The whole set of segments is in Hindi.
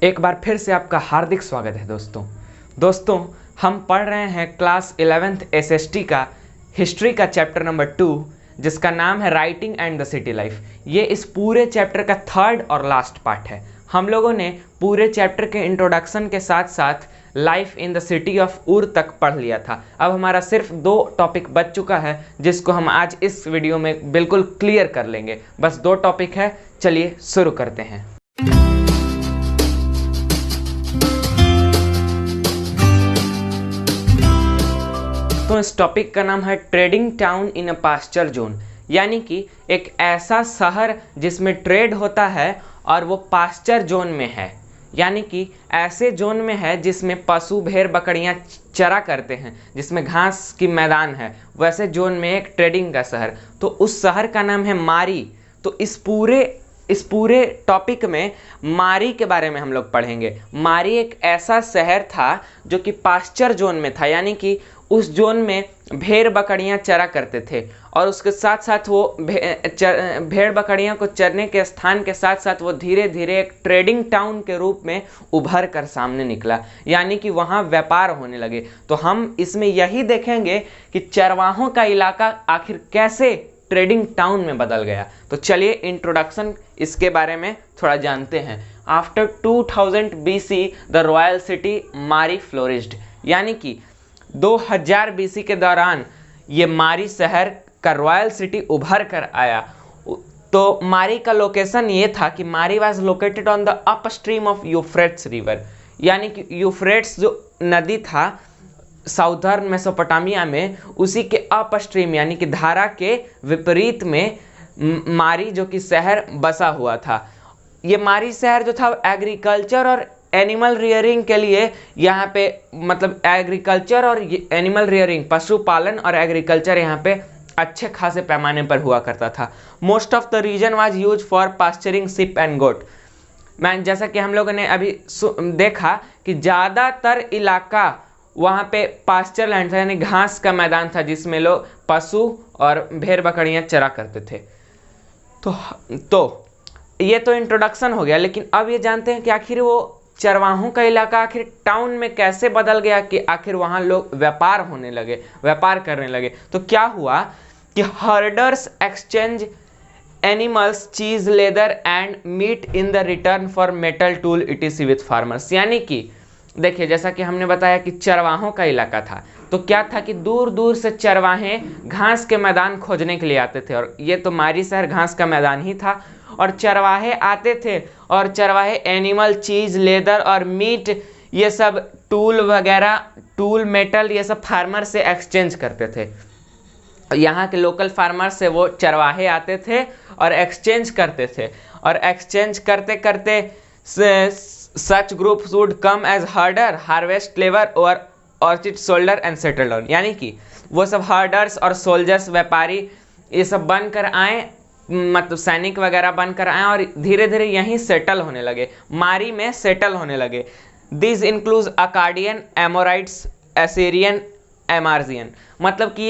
एक बार फिर से आपका हार्दिक स्वागत है दोस्तों हम पढ़ रहे हैं क्लास 11th एसएसटी का हिस्ट्री का चैप्टर नंबर 2 जिसका नाम है writing and the city life. ये इस पूरे चैप्टर का थर्ड और लास्ट पार्ट है। हम लोगों ने पूरे चैप्टर के इंट्रोडक्शन के साथ साथ life in the city of उर तक पढ़ लिया था। अब हमारा सिर्फ 2 टॉपिक बच चुका है जिसको हम आज इस वीडियो में बिल्कुल क्लियर कर लेंगे। बस 2 टॉपिक है, चलिए शुरू करते हैं। तो इस टॉपिक का नाम है trading town in a pasture zone, यानी कि एक ऐसा शहर जिसमें ट्रेड होता है और वो पास्चर जोन में है, यानी कि ऐसे जोन में है जिसमें पशु भेड़ बकरियां चरा करते हैं, जिसमें घास की मैदान है, वैसे जोन में एक ट्रेडिंग का शहर। तो उस शहर का नाम है मारी। तो इस पूरे टॉपिक में मारी के बारे में हम लोग पढ़ेंगे। मारी एक ऐसा शहर था जो कि पास्चर जोन में था, यानी कि उस जोन में भेड़ बकरियां चरा करते थे और उसके साथ साथ वो भेड़ बकरियां को चरने के स्थान के साथ साथ वो धीरे धीरे एक ट्रेडिंग टाउन के रूप में उभर कर सामने निकला, यानी कि वहाँ व्यापार होने लगे। तो हम इसमें यही देखेंगे कि चरवाहों का इलाका आखिर कैसे ट्रेडिंग टाउन में बदल गया। तो चलिए इंट्रोडक्शन इसके बारे में थोड़ा जानते हैं। After 2000 BC the royal city मारी फ्लोरिश्ड, यानी कि 2000 BC के दौरान ये मारी शहर का रॉयल सिटी उभर कर आया। तो मारी का लोकेशन ये था कि मारी was located on the up stream of Euphrates river, यानी कि यूफ्रेट्स जो नदी था साउदर्न मेसोपोटामिया में, उसी के अप स्ट्रीम यानी कि धारा के विपरीत में मारी जो कि शहर बसा हुआ था। ये मारी शहर जो था एग्रीकल्चर और एनिमल रियरिंग के लिए यहाँ पे, मतलब एग्रीकल्चर और एनिमल रियरिंग, पशुपालन और एग्रीकल्चर यहाँ पे अच्छे खासे पैमाने पर हुआ करता था। Most of the region was used for pasturing sheep and goat. जैसा कि हम लोगों ने अभी देखा कि ज़्यादातर इलाका वहाँ पे पास्चर लैंड था, यानी घास का मैदान था जिसमें लोग पशु और भेड़ बकरियाँ चरा करते थे। तो ये तो इंट्रोडक्शन हो गया, लेकिन अब ये जानते हैं कि आखिर वो चरवाहों का इलाका आखिर टाउन में कैसे बदल गया कि आखिर वहाँ लोग व्यापार करने लगे। तो क्या हुआ कि herders exchange animals, cheese, leather and meat in the return for metal tool ETC with farmers. यानी कि देखिए, जैसा कि हमने बताया कि चरवाहों का इलाका था, तो क्या था कि दूर दूर से चरवाहे घास के मैदान खोजने के लिए आते थे, और ये तो मारी शहर घास का मैदान ही था। और चरवाहे आते थे और चरवाहे एनिमल, चीज, लेदर और मीट, ये सब टूल वगैरह, टूल, मेटल, ये सब फार्मर से एक्सचेंज करते थे। यहाँ के लोकल फार्मर से वो चरवाहे आते थे और एक्सचेंज करते थे, और एक्सचेंज करते करते such groups would come as herder, harvest labour और orchard soldier and settle down, यानी कि वो सब हर्डर्स और सोल्जर्स, व्यापारी, ये सब बनकर आए, मतलब सैनिक वगैरह बनकर आए और धीरे धीरे यहीं सेटल होने लगे, मारी में सेटल होने लगे। दिस इंक्लूड्स अकाडियन, एमोराइट्स, एसीरियन, एमार्जियन, मतलब कि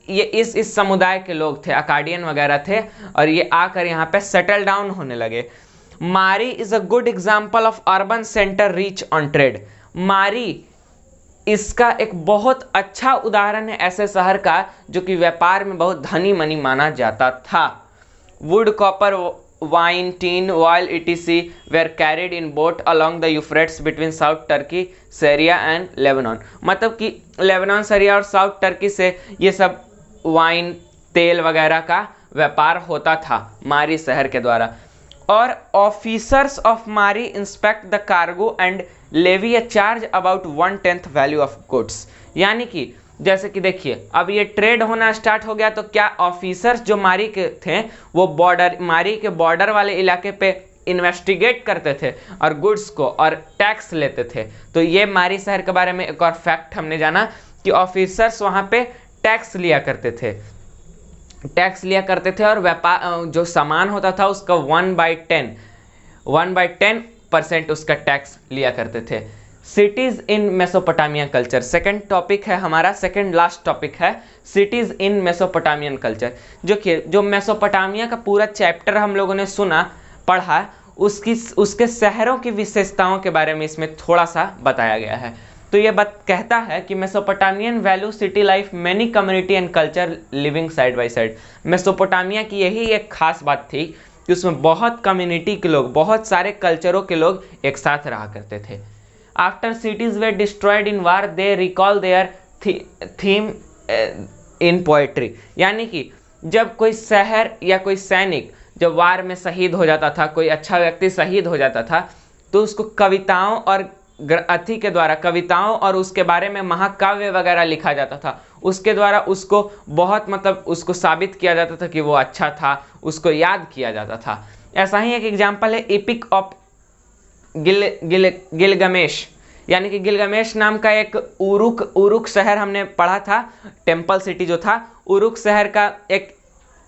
ये इस समुदाय के लोग थे, अकाडियन वगैरह थे, और ये आकर यहाँ पे सेटल डाउन होने लगे। मारी is a good example of urban centre reach on trade. मारी इसका एक बहुत अच्छा उदाहरण है ऐसे शहर का जो कि व्यापार में बहुत धनी मनी माना जाता था। Would, copper, wine, tin, oil etc were carried in boat along the Euphrates between South Turkey, Syria and Lebanon। मतलब कि लेबनान, सीरिया और साउथ टर्की से ये सब वाइन, तेल वगैरह का व्यापार होता था मारी शहर के द्वारा। और officers of Mari inspect the cargo and levy a charge about 1/10 value of goods, यानी कि जैसे कि देखिए अब ये ट्रेड होना स्टार्ट हो गया, तो क्या ऑफिसर्स जो मारी के थे वो मारी के बॉर्डर वाले इलाके पे इन्वेस्टिगेट करते थे और गुड्स को और टैक्स लेते थे। तो ये मारी शहर के बारे में एक और फैक्ट हमने जाना कि ऑफिसर्स वहाँ पे टैक्स लिया करते थे और व्यापार जो सामान होता था उसका 1/10% उसका टैक्स लिया करते थे। Cities in Mesopotamian culture, second topic है हमारा, सेकंड लास्ट टॉपिक है सिटीज इन मेसोपोटामियन कल्चर। जो मेसोपोटामिया का पूरा चैप्टर हम लोगों ने पढ़ा, उसके शहरों की विशेषताओं के बारे में इसमें थोड़ा सा बताया गया है। तो ये बात कहता है कि Mesopotamian value city life many community and culture living side by side. Mesopotamia की यही एक खास बात थी कि उसमें बहुत कम्युनिटी के लोग, बहुत सारे कल्चरों के लोग एक साथ रहा करते थे। After cities were destroyed in war they recall their theme in poetry, यानी कि जब कोई शहर या कोई सैनिक जब वार में शहीद हो जाता था, कोई अच्छा व्यक्ति शहीद हो जाता था, तो उसको कविताओं और अथी के द्वारा, कविताओं और उसके बारे में महाकाव्य वगैरह लिखा जाता था। उसके द्वारा उसको बहुत मतलब उसको साबित किया जाता था कि वो अच्छा था, उसको याद किया जाता था। ऐसा ही एक एग्जाम्पल है एपिक ऑफ गिलगमेश, यानी कि गिलगमेश नाम का एक उरुक शहर हमने पढ़ा था, टेम्पल सिटी जो था, उरुक शहर का एक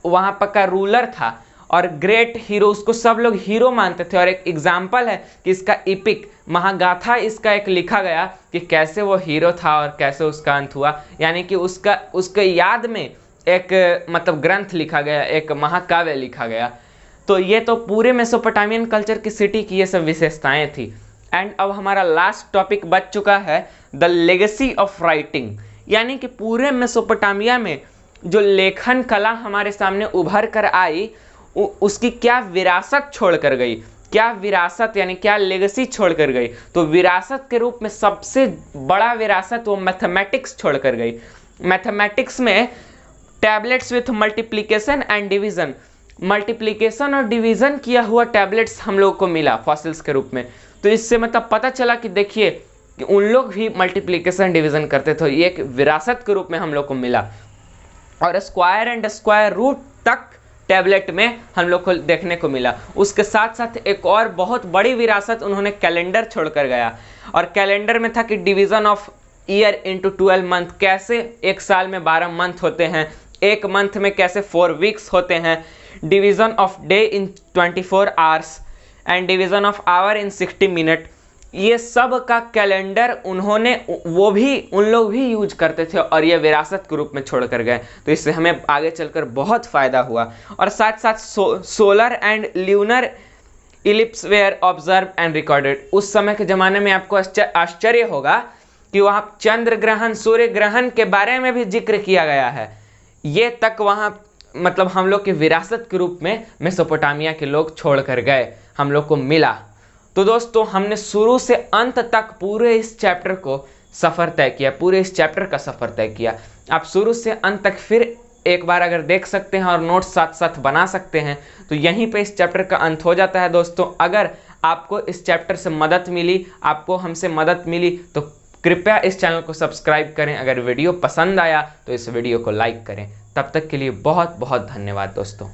वहाँ पर का रूलर था और ग्रेट हीरो, उसको सब लोग हीरो मानते थे। और एक एग्जाम्पल है कि इसका इपिक महागाथा इसका एक लिखा गया कि कैसे वो हीरो था और कैसे उसका अंत हुआ, यानी कि उसके याद में एक मतलब ग्रंथ लिखा गया, एक महाकाव्य लिखा गया। तो ये तो पूरे मेसोपोटामियन कल्चर की सिटी की ये सब विशेषताएं थी। एंड अब हमारा लास्ट टॉपिक बच चुका है द लेगेसी ऑफ राइटिंग, यानी कि पूरे मेसोपोटामिया में जो लेखन कला हमारे सामने उभर कर आई, उसकी क्या विरासत छोड़ कर गई, क्या विरासत यानी क्या लेगेसी छोड़ कर गई। तो विरासत के रूप में सबसे बड़ा विरासत वो मैथमेटिक्स छोड़ कर गई। मैथमेटिक्स में tablets with multiplication and division, multiplication और डिवीजन किया हुआ टैबलेट्स हम लोग को मिला फॉसिल्स के रूप में। तो इससे मतलब पता चला कि देखिए कि उन लोग भी मल्टीप्लिकेशन डिवीजन करते थे, ये एक विरासत के रूप में हम लोग को मिला। और स्क्वायर एंड स्क्वायर रूट तक टैबलेट में हम लोग को देखने को मिला। उसके साथ साथ एक और बहुत बड़ी विरासत उन्होंने कैलेंडर छोड़कर गया, और कैलेंडर में था कि division of year into 12 month, कैसे एक साल में 12 मंथ होते हैं, एक मंथ में कैसे 4 वीक्स होते हैं, division of day in 24 hours and division of hour in 60 minute. ये सब का कैलेंडर उन्होंने उन लोग भी यूज करते थे और ये विरासत के रूप में छोड़ कर गए। तो इससे हमें आगे चलकर बहुत फायदा हुआ। और साथ साथ solar and lunar eclipse were observe and recorded. उस समय के ज़माने में आपको आश्चर्य होगा कि वहाँ चंद्र ग्रहण, सूर्य ग्रहण के बारे में भी जिक्र किया गया है। ये तक वहाँ मतलब हम लोग की विरासत के रूप में मेसोपोटामिया के लोग छोड़ कर गए, हम लोग को मिला। तो दोस्तों हमने शुरू से अंत तक पूरे इस चैप्टर को सफ़र तय किया, पूरे इस चैप्टर का सफ़र तय किया। आप शुरू से अंत तक फिर एक बार अगर देख सकते हैं और नोट्स साथ साथ बना सकते हैं, तो यहीं पे इस चैप्टर का अंत हो जाता है। दोस्तों अगर आपको इस चैप्टर से मदद मिली, आपको हमसे मदद मिली, तो कृपया इस चैनल को सब्सक्राइब करें। अगर वीडियो पसंद आया तो इस वीडियो को लाइक करें। तब तक के लिए बहुत बहुत धन्यवाद दोस्तों।